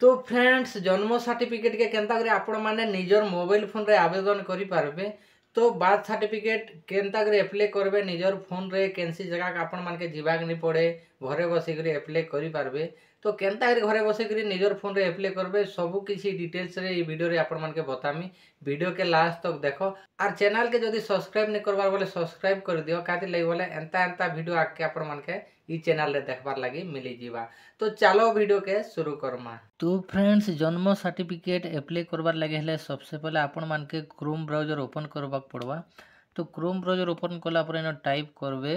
तो फ्रेंड्स जन्म सर्टिफिकेट के केंता करे आपण माने निजर मोबाइल फोन रे आवेदन करि पारबे। तो बर्थ सर्टिफिकेट केंता करे अप्लाई करबे निजर फोन रे केनसी जगह का आपण मान के जीवाक नहीं पड़े घरे बसी करे अप्लाई करि पारबे। तो केंता करे घरे बसी करे निजर फोन रे अप्लाई करबे सब किसी डिटेल्स रे ई वीडियो रे आपण मान के बतामी। वीडियो के लास्ट तक देखो और चैनल के जदी सब्सक्राइब नहीं करबार बोले सब्सक्राइब कर दियो काति लई बोले एंता एंता वीडियो आके आपण मान के ई चैनल रे देखबार लागि मिली जीवा। तो चलो वीडियो के शुरू करमा। तो फ्रेंड्स जन्म सर्टिफिकेट अप्लाई करबार लगे हेले सबसे पहले आपण मान के क्रोम ब्राउजर ओपन करबाक पड़वा। तो क्रोम ब्राउजर ओपन कला पर इन टाइप करबे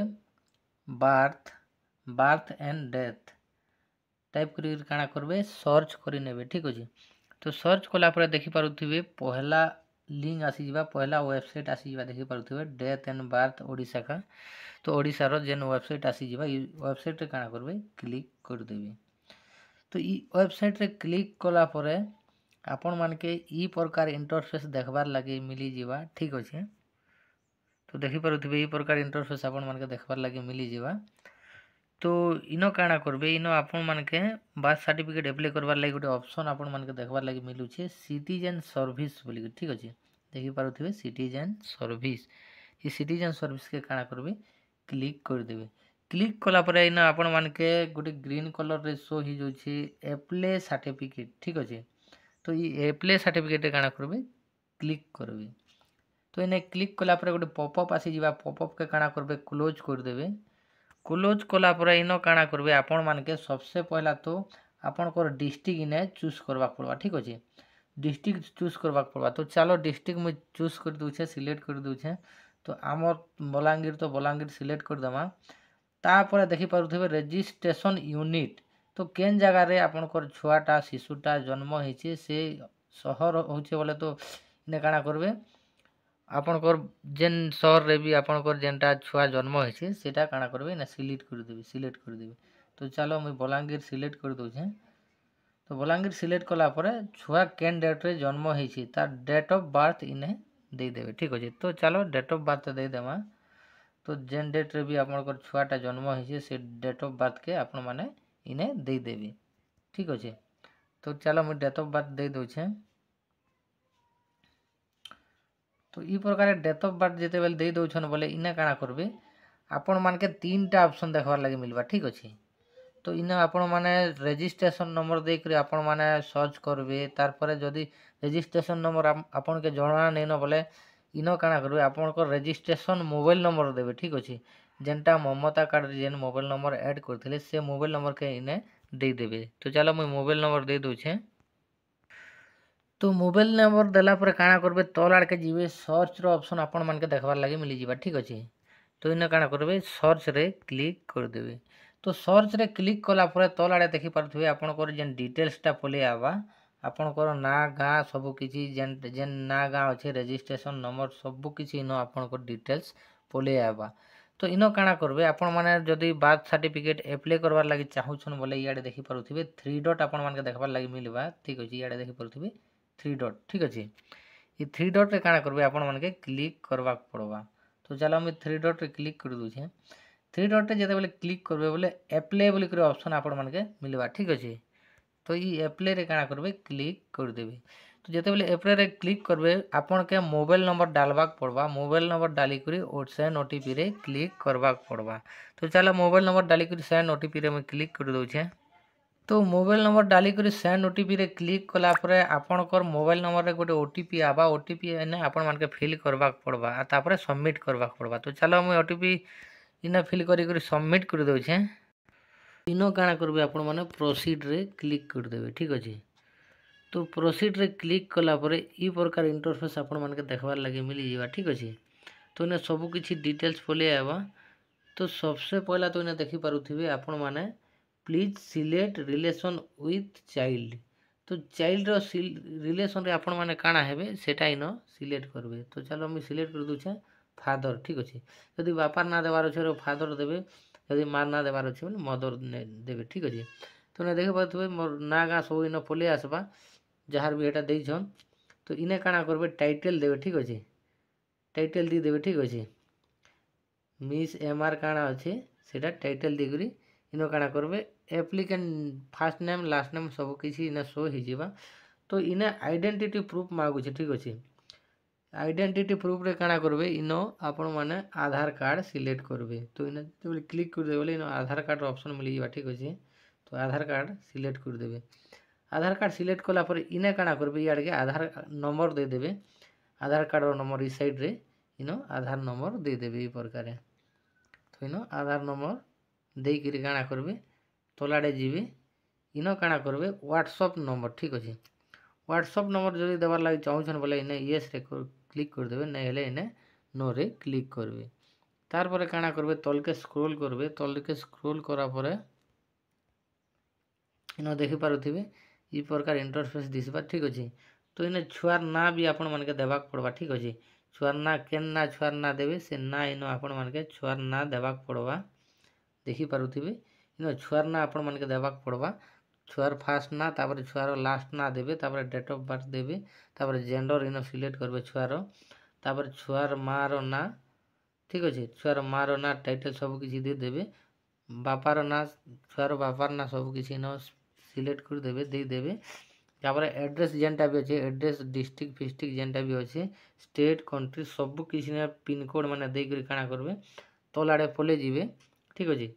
बर्थ एंड डेथ टाइप करी काना करबे सर्च करी नेबे। ठीक अछि। तो सर्च कला पर देखि पारुथिबे पहला लिंक आसी जिबा पहला वेबसाइट आसी जिबा देखि पारुथिबे डेथ एंड बर्थ ओडिसा का। तो ओडिसा रो जेन वेबसाइट आसी जिबा ई वेबसाइट रे काना करबे क्लिक कर देबे। तो ई वेबसाइट रे क्लिक कला परे आपण मान के ई प्रकार इंटरफेस देखबार लगे मिली जीवा। ठीक अछि। तो देखि पारुथिबे ई प्रकार इंटरफेस आपण मान के देखबार लगे मिली जीवा। तो इनो काना करबे इनो आपण मान के बर्थ सर्टिफिकेट अप्लाई करबार लागि गोटे ऑप्शन आपण मान के देखबार लागि मिलु छे सिटीजन सर्विस बोली। ठीक अछि। देखि पारुथिबे सिटीजन सर्विस ई सिटीजन सर्विस के काना करबे क्लिक कर देबे। क्लिक कला पर इना आपण मान के गोटे ग्रीन कलर रे शो ही जो छी अप्लाई सर्टिफिकेट। ठीक अछि। तो ई अप्लाई सर्टिफिकेट काना करबे क्लिक करबे। तो इने क्लिक कला पर गोटे पॉपअप आसी जिबा पॉपअप के काना करबे क्लोज कर देबे। क्लोज कला पर इनो काना करबे आपण मान के सबसे पहला तो आपण को डिस्ट्रिक्ट इने चूज करबा पड़वा। ठीक अछि। डिस्ट्रिक्ट चूज करबा पड़वा। तो चलो डिस्ट्रिक्ट में चूज कर दउ छे सिलेक्ट कर दउ छे। तो हमर बलांगीर तो बलांगीर सिलेक्ट कर दमा। तापर देखि पारुथिबे रजिस्ट्रेशन यूनिट तो केन जगह रे आपनकर छुआटा शिशुटा जन्म हेछि से शहर होचे बोले तो ने काना करबे आपनकर जेन शहर रे भी आपनकर जेनटा छुआ जन्म हेछि सेटा काना करबे ना सिलेक्ट कर देबे। तो चलो मैं बलांगीर सिलेक्ट कर दउ छे। तो बलांगीर सिलेक्ट कला पर छुआ केन डेट रे जन्म हेछि तार डेट ऑफ बर्थ इने दे देबे। ठीक अछि। तो चलो डेट ऑफ बर्थ दे देमा। तो जेन डेट रे भी आपनकर छुआटा जन्म हेछि से डेट ऑफ बर्थ के आपण माने इने दे देबे। ठीक अछि। तो चलो मैं डेट ऑफ बर्थ दे दउ छे। तो ई प्रकार डेट ऑफ बर्थ जेते बेल दे दउ छन बोले इने काना करबे आपण मान के तीनटा ऑप्शन देखबार लागि मिलबा। ठीक अछि। तो इने आपण माने रजिस्ट्रेशन नंबर दे करी आपण माने सर्च करबे। तार परे जदी रजिस्ट्रेशन नंबर आपण के जणा नै न बोले इनो काना करबे आपण को रजिस्ट्रेशन मोबाइल नंबर देबे। ठीक अछि। जेनटा ममता कार्ड जेन मोबाइल नंबर ऐड करथिले से मोबाइल नंबर के इने दे देबे। तो चलो मैं मोबाइल नंबर दे दउ छे। तो मोबाइल नंबर देला पर काना करबे तल आड़ के जीवे सर्च रो ऑप्शन आपण मान के देखबार लागि मिली जिबा। ठीक अछि। तो इने काना करबे सर्च रे क्लिक कर देबे। तो सर्च रे क्लिक कला पर तल आड़े देखि पारथुबे आपण को जेन डिटेल्स टा पले आबा आपण को ना गाँ सब किछि जेन जेन ना गाँ अछि रजिस्ट्रेशन नंबर सब किछि इनो आपण को डिटेल्स पले आबा। तो इनो काना करबे आपण माने जदी बर्थ सर्टिफिकेट अप्लाई करबार लागि चाहू छन बोले इयाडे देखि पारुथिबे 3 डॉट आपण मान के देखबार लागि मिलबा। ठीक अछि। इयाडे देखि पारुथिबे 3 डॉट। ठीक अछि। ई 3 डॉट रे काना करबे आपण मान के क्लिक करबा पड़वा। तो चलो हम 3 डॉट रे क्लिक कर दउ छे। 3 डॉट रे जेते बेले क्लिक करबे बोले अप्लाई बोली करे ऑप्शन आपण मान के मिलबा। ठीक अछि। तो ई अप्लाई रे काना करबे क्लिक कर देबे। तो जेते बेले अप्लाई रे क्लिक करबे आपण के मोबाइल नंबर डालबाक पड़वा। मोबाइल नंबर डाली करी और सेंड ओटीपी रे क्लिक करबाक पड़वा। तो चलो मोबाइल नंबर डाली करी सेंड ओटीपी रे मैं क्लिक कर दउ छे। तो मोबाइल नंबर डाली करी सेंड ओटीपी रे क्लिक कला परे आपनकर मोबाइल नंबर रे गोटे ओटीपी आबा। ओटीपी एने आपण मान के फिल करबाक पड़वा आ तापरे सबमिट करबाक पड़वा। तो चलो मैं ओटीपी इने फिल करी करी सबमिट कर दउ छे। इनो काना करबे आपण माने प्रोसीड रे क्लिक कर देबे। ठीक अछि। तो प्रोसीड रे क्लिक कला परे ई प्रकार इंटरफेस आपण मान के देखबार लागि मिली जिबा। ठीक अछि। तो इने सब किछि डिटेल्स पले आबा। तो सबसे पहला तो इने देखि पारुथिबे आपण माने please select relation with child. तो चाइल्ड रो रिलेशन रे आपण माने काना हेबे सेटा इनो सिलेक्ट करबे। तो चलो मैं सिलेक्ट कर दउ छे फादर। ठीक अछि। यदि बापार ना देबार छै रो फादर देबे। यदि मार ना देबार छै बोले मदर देबे। ठीक अछि। तो ने देखे पारुथिबे मोर ना गाँ सब इनो पले आसबा जहार भी एटा देइ छन। तो इने काना करबे टाइटल देबे। ठीक अछि। टाइटल दी देबे। ठीक अछि। मिस एमआर काना अछि सेटा टाइटल दी करी इनो काଣା करबे applicant fast name last name सब किसी इने शो हो जिबा। तो इने आइडेंटिटी प्रूफ मागुचे ठीक अछि। आइडेंटिटी प्रूफ रे काଣା करबे इनो आपण माने आधार कार्ड सिलेक्ट करबे। तो इने जब क्लिक कर देबे बोले इनो आधार कार्ड ऑप्शन मिल जिबा ठीक अछि। तो आधार कार्ड सिलेक्ट कर देबे। आधार कार्ड सिलेक्ट कला पर इने काଣା करबे याड के आधार नंबर दे देबे। आधार कार्ड रो नंबर इस साइड रे इनो आधार नंबर दे देबे ई प्रकार। तो इनो आधार नंबर देई करी काଣା करबे तोलाडे जीबे इनो काଣା करबे व्हाट्सएप नंबर ठीक अछि। व्हाट्सएप नंबर जदि देबार लागि चाहुछन बोले इने यस रे क्लिक कर देबे नै हेले इने नो रे क्लिक करबे। तार परे काଣା करबे तलके स्क्रॉल करबे। तलके स्क्रॉल करा परे इनो देखि पारुथिबे ई प्रकार इंटरफेस दिसबा ठीक अछि। तो इने छुआर ना भी आपण मानके देबाक पड़बा ठीक अछि। छुआर ना केन ना छुआर ना देबे से ना इनो आपण मानके छुआर ना देबाक पड़बा देखि पारुथिबे। इनो छुआर ना आपण मानके देबाक पड़बा। छुआर फास्ट ना तापर छुआर लास्ट ना देबे तापर डेट ऑफ बर्थ देबे तापर जेंडर इनो सिलेक्ट करबे छुआर तापर छुआर मार ना ठीक अछि। छुआर मार ना टाइटल सब किछि दे देबे। बापार ना छुआर बापार ना सब किछि इनो सिलेक्ट कर देबे दे देबे। तापर एड्रेस जेनटा भी अछि एड्रेस डिस्ट्रिक्ट फिस्ट्रिक्ट जेनटा भी अछि स्टेट कंट्री सब किछि ने पिन कोड माने दे करी काଣା करबे तोलाडे पले जिबे ठीक अछि।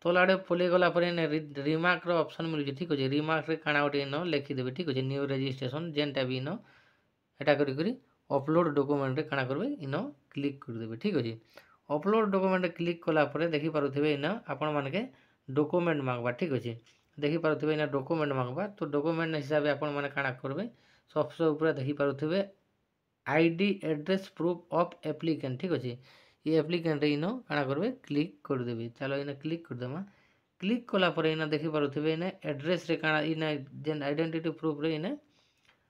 तोलाडे पले गला पर ने रिमार्क रो ऑप्शन मिल ठीक अछि। रिमार्क रे काଣା ओटे इनो लिखि देबे ठीक अछि। न्यू रजिस्ट्रेशन जेनटा भी इनो एटा करी करी अपलोड डॉक्यूमेंट रे काଣା करबे इनो क्लिक कर देबे ठीक अछि। अपलोड डॉक्यूमेंट रे क्लिक कला पर देखि पारुथिबे इनो आपण मानके डॉक्यूमेंट मांगबा ठीक अछि। देखि पारुथिबे इना डॉक्यूमेंट मांगबा। तो डॉक्यूमेंट हिसाब आपण माने काଣା करबे सबसे ऊपर देखि पारुथिबे ID address proof of applicant ठीक अछि। ये एप्लीकेंट रे इनो काଣା करबे क्लिक कर देबे। चलो इने क्लिक कर देमा। क्लिक कला पर इना देखि पारुथिबे इने एड्रेस रे काଣା इने जेन आइडेंटिटी प्रूफ रे इने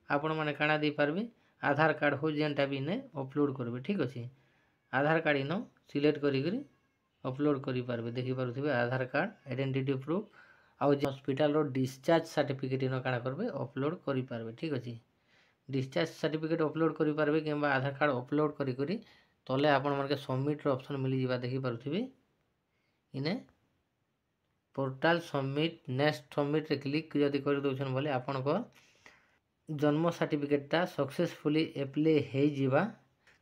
आपण माने काଣା दे पारबे आधार कार्ड हो जेनटा भी इने अपलोड करबे ठीक अछि। आधार कार्ड इनो सिलेक्ट करी करी अपलोड करी पारबे। देखि पारुथिबे आधार कार्ड आइडेंटिटी प्रूफ आउ हॉस्पिटल रो डिस्चार्ज सर्टिफिकेट इनो काଣା करबे अपलोड करी पारबे ठीक अछि। डिस्चार्ज सर्टिफिकेट अपलोड करी पारबे किंबा आधार कार्ड अपलोड करी करी तले आपण मानके सबमिट रो ऑप्शन मिली जिबा देखि पारुथिबे इने पोर्टल सबमिट नेक्स्ट सबमिट रे क्लिक जदि कर दोछन बोले आपण को जन्म सर्टिफिकेटटा सक्सेसफुली एप्लाई हे जिबा।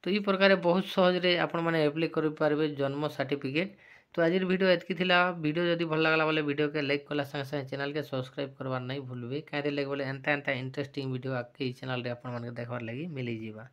तो ई प्रकार बहुत सहज रे आपण माने एप्लाई करि पारबे जन्म सर्टिफिकेट। तो आज वीडियो एतकी थिला। वीडियो जदि भल लागला बोले वीडियो के लाइक कला संगे संगे चैनल के सब्सक्राइब करबार नहीं भूलबे। काहे लागे बोले एंता एंता इंटरेस्टिंग वीडियो आके ई चैनल रे आपण माने देखबार लागि मिली जिबा।